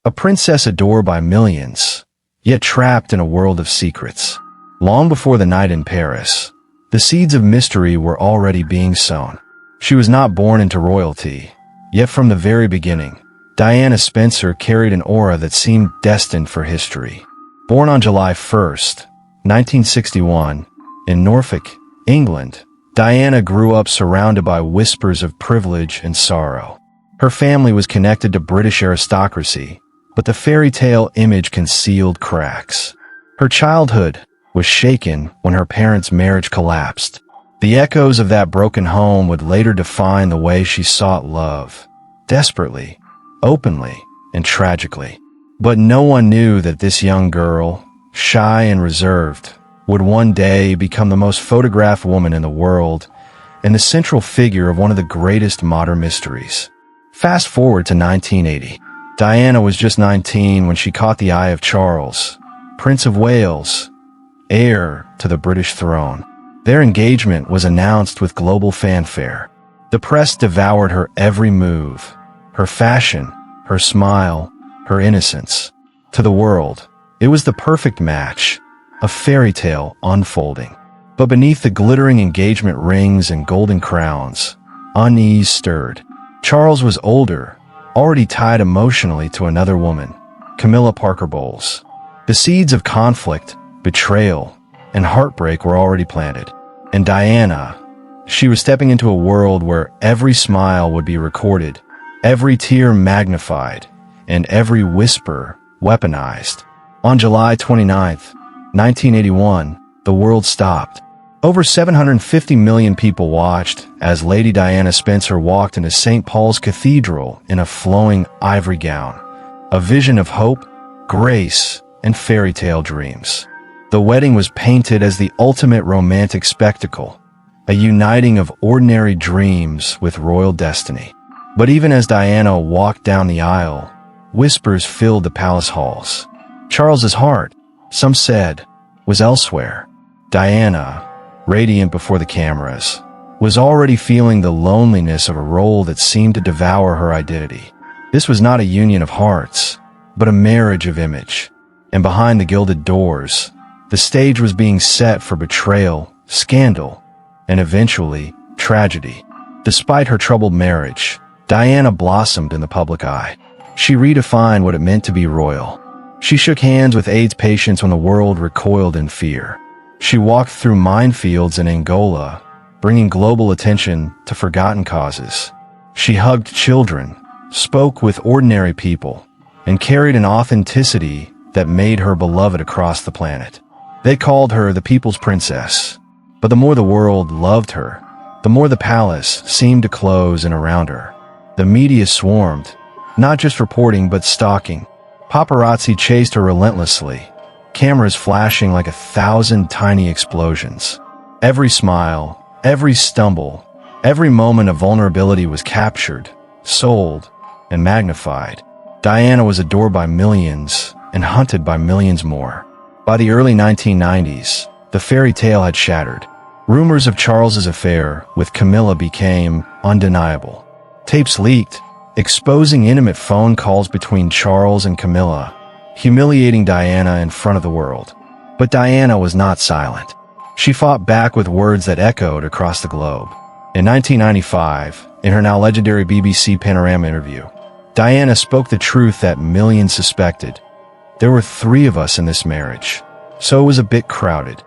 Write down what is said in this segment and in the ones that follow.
A princess adored by millions, yet trapped in a world of secrets. Long before the night in Paris, the seeds of mystery were already being sown. She was not born into royalty, yet from the very beginning, Diana Spencer carried an aura that seemed destined for history. Born on July 1st, 1961, in Norfolk, England, Diana grew up surrounded by whispers of privilege and sorrow. Her family was connected to British aristocracy, but the fairy tale image concealed cracks. Her childhood was shaken when her parents' marriage collapsed. The echoes of that broken home would later define the way she sought love, desperately, openly, and tragically. But no one knew that this young girl, shy and reserved, would one day become the most photographed woman in the world and the central figure of one of the greatest modern mysteries. Fast forward to 1980. Diana was just 19 when she caught the eye of Charles, Prince of Wales, heir to the British throne. Their engagement was announced with global fanfare. The press devoured her every move, her fashion, her smile, her innocence. To the world, it was the perfect match, a fairy tale unfolding. But beneath the glittering engagement rings and golden crowns, unease stirred. Charles was older, already tied emotionally to another woman, Camilla Parker Bowles. The seeds of conflict, betrayal, and heartbreak were already planted. And Diana, she was stepping into a world where every smile would be recorded, every tear magnified, and every whisper weaponized. On July 29, 1981, the world stopped. Over 750 million people watched as Lady Diana Spencer walked into St. Paul's Cathedral in a flowing ivory gown, a vision of hope, grace, and fairy tale dreams. The wedding was painted as the ultimate romantic spectacle, a uniting of ordinary dreams with royal destiny. But even as Diana walked down the aisle, whispers filled the palace halls. Charles's heart, some said, was elsewhere. Diana, radiant before the cameras, was already feeling the loneliness of a role that seemed to devour her identity. This was not a union of hearts, but a marriage of image. And behind the gilded doors, the stage was being set for betrayal, scandal, and eventually, tragedy. Despite her troubled marriage, Diana blossomed in the public eye. She redefined what it meant to be royal. She shook hands with AIDS patients when the world recoiled in fear. She walked through minefields in Angola, bringing global attention to forgotten causes. She hugged children, spoke with ordinary people, and carried an authenticity that made her beloved across the planet. They called her the People's Princess. But the more the world loved her, the more the palace seemed to close in around her. The media swarmed, not just reporting but stalking. Paparazzi chased her relentlessly, cameras flashing like 1,000 tiny explosions. Every smile, every stumble, every moment of vulnerability was captured, sold, and magnified. Diana was adored by millions and hunted by millions more. By the early 1990s, the fairy tale had shattered. Rumors of Charles's affair with Camilla became undeniable. Tapes leaked, exposing intimate phone calls between Charles and Camilla, humiliating Diana in front of the world. But Diana was not silent. She fought back with words that echoed across the globe. In 1995, in her now legendary BBC Panorama interview, Diana spoke the truth that millions suspected. There were 3 of us in this marriage, so it was a bit crowded.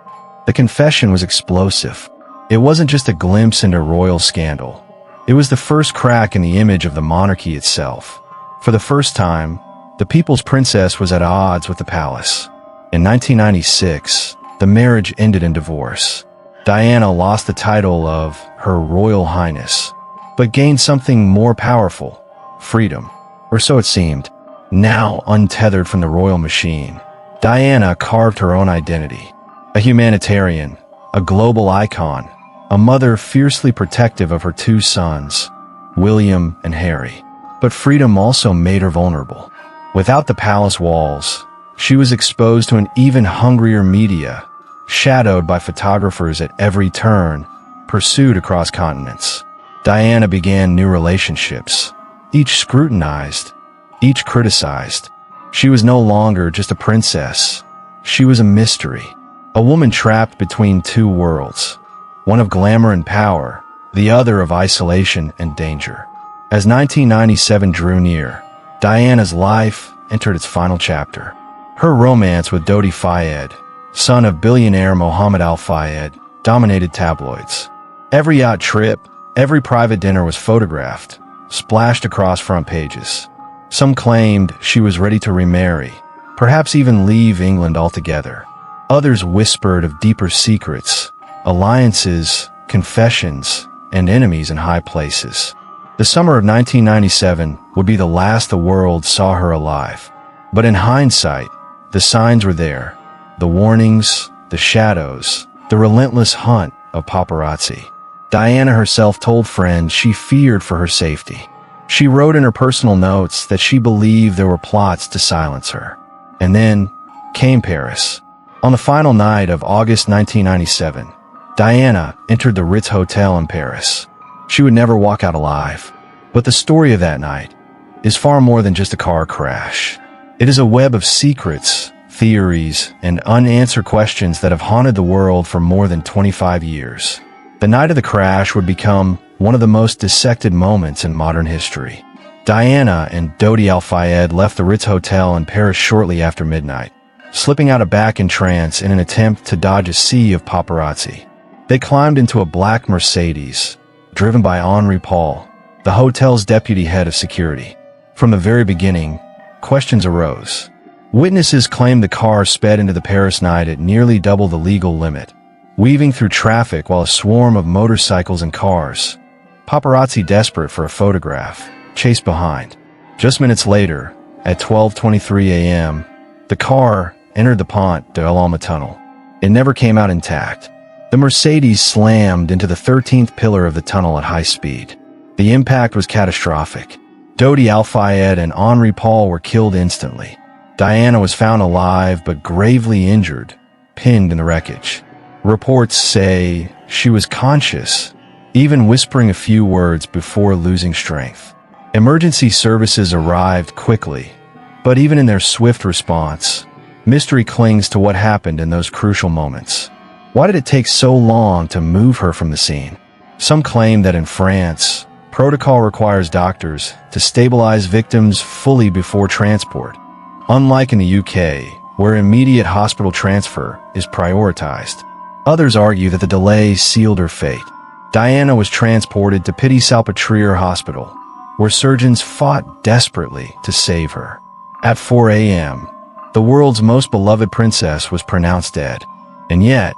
The confession was explosive. It wasn't just a glimpse into royal scandal. It was the first crack in the image of the monarchy itself. For the first time, the People's Princess was at odds with the palace. In 1996, the marriage ended in divorce. Diana lost the title of Her Royal Highness, but gained something more powerful, freedom, or so it seemed. Now untethered from the royal machine, Diana carved her own identity. A humanitarian, a global icon, a mother fiercely protective of her 2 sons, William and Harry. But freedom also made her vulnerable. Without the palace walls, she was exposed to an even hungrier media, shadowed by photographers at every turn, pursued across continents. Diana began new relationships, each scrutinized, each criticized, She was no longer just a princess. She was a mystery. A woman trapped between two worlds. One of glamour and power, the other of isolation and danger. As 1997 drew near, Diana's life entered its final chapter. Her romance with Dodi Fayed, son of billionaire Mohammed Al Fayed, dominated tabloids. Every yacht trip, every private dinner was photographed, splashed across front pages. Some claimed she was ready to remarry, perhaps even leave England altogether. Others whispered of deeper secrets, alliances, confessions, and enemies in high places. The summer of 1997 would be the last the world saw her alive. But in hindsight, the signs were there. The warnings, the shadows, the relentless hunt of paparazzi. Diana herself told friends she feared for her safety. She wrote in her personal notes that she believed there were plots to silence her. And then came Paris. On the final night of August 1997, Diana entered the Ritz Hotel in Paris. She would never walk out alive. But the story of that night is far more than just a car crash. It is a web of secrets, theories, and unanswered questions that have haunted the world for more than 25 years. The night of the crash would become one of the most dissected moments in modern history. Diana and Dodi Al Fayed left the Ritz Hotel in Paris shortly after midnight, slipping out a back entrance in an attempt to dodge a sea of paparazzi. They climbed into a black Mercedes, driven by Henri Paul, the hotel's deputy head of security. From the very beginning, questions arose. Witnesses claimed the car sped into the Paris night at nearly double the legal limit, weaving through traffic while a swarm of motorcycles and cars, paparazzi desperate for a photograph, chased behind. Just minutes later, at 12:23 a.m., the car entered the Pont de l'Alma tunnel. It never came out intact. The Mercedes slammed into the 13th pillar of the tunnel at high speed. The impact was catastrophic. Dodi Al Fayed and Henri Paul were killed instantly. Diana was found alive but gravely injured, pinned in the wreckage. Reports say she was conscious, even whispering a few words before losing strength. Emergency services arrived quickly, but even in their swift response, mystery clings to what happened in those crucial moments. Why did it take so long to move her from the scene? Some claim that in France, protocol requires doctors to stabilize victims fully before transport, unlike in the UK, where immediate hospital transfer is prioritized. Others argue that the delay sealed her fate. Diana was transported to Pity-Salpêtrière Hospital, where surgeons fought desperately to save her. At 4 a.m., the world's most beloved princess was pronounced dead. And yet,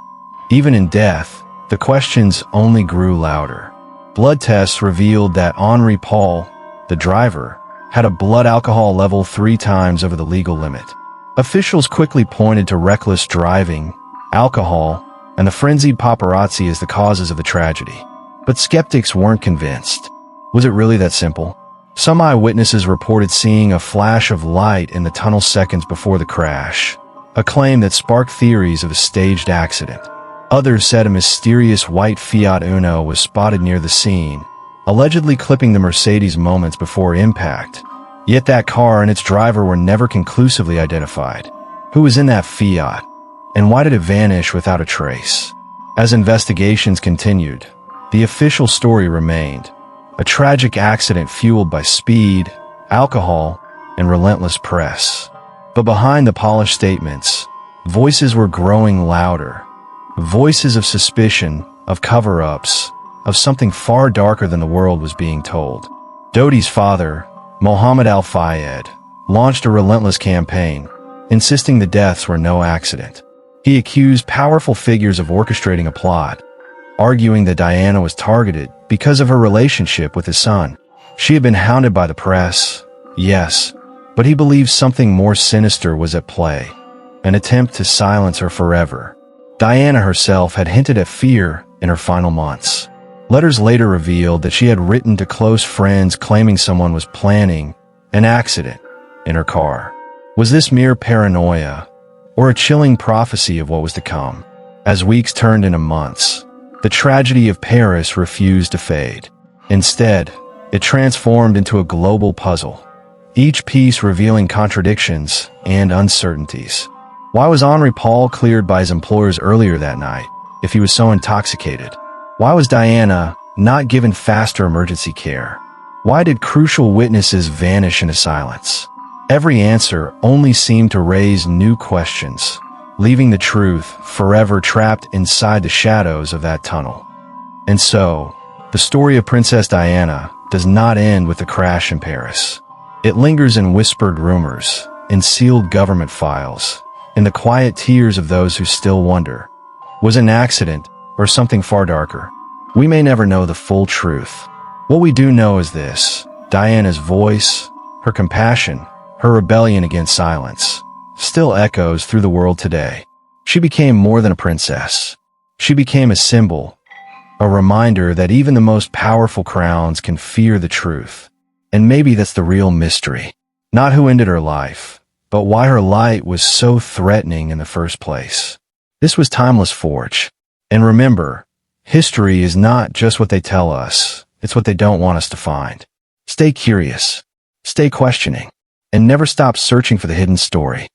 even in death, the questions only grew louder. Blood tests revealed that Henri Paul, the driver, had a blood alcohol level 3 times over the legal limit. Officials quickly pointed to reckless driving, alcohol, and the frenzied paparazzi as the causes of the tragedy. But skeptics weren't convinced. Was it really that simple? Some eyewitnesses reported seeing a flash of light in the tunnel seconds before the crash, a claim that sparked theories of a staged accident. Others said a mysterious white Fiat Uno was spotted near the scene, allegedly clipping the Mercedes moments before impact. Yet that car and its driver were never conclusively identified. Who was in that Fiat? And why did it vanish without a trace? As investigations continued, the official story remained: a tragic accident fueled by speed, alcohol, and relentless press. But behind the polished statements, voices were growing louder. Voices of suspicion, of cover-ups, of something far darker than the world was being told. Dodi's father, Mohammed Al Fayed, launched a relentless campaign, insisting the deaths were no accident. He accused powerful figures of orchestrating a plot, arguing that Diana was targeted because of her relationship with his son. She had been hounded by the press, yes, but he believed something more sinister was at play, an attempt to silence her forever. Diana herself had hinted at fear in her final months. Letters later revealed that she had written to close friends claiming someone was planning an accident in her car. Was this mere paranoia, or a chilling prophecy of what was to come? As weeks turned into months, the tragedy of Paris refused to fade. Instead, it transformed into a global puzzle. each piece revealing contradictions and uncertainties. Why was Henri Paul cleared by his employers earlier that night, if he was so intoxicated? Why was Diana not given faster emergency care? Why did crucial witnesses vanish into silence? Every answer only seemed to raise new questions, leaving the truth forever trapped inside the shadows of that tunnel. And so, the story of Princess Diana does not end with the crash in Paris. It lingers in whispered rumors, in sealed government files, in the quiet tears of those who still wonder. Was it an accident or something far darker? We may never know the full truth. What we do know is this: Diana's voice, her compassion, her rebellion against silence, still echoes through the world today. She became more than a princess. She became a symbol, a reminder that even the most powerful crowns can fear the truth. And maybe that's the real mystery. Not who ended her life, but why her light was so threatening in the first place. This was Timeless Forge. And remember, history is not just what they tell us, it's what they don't want us to find. Stay curious, stay questioning, and never stop searching for the hidden story.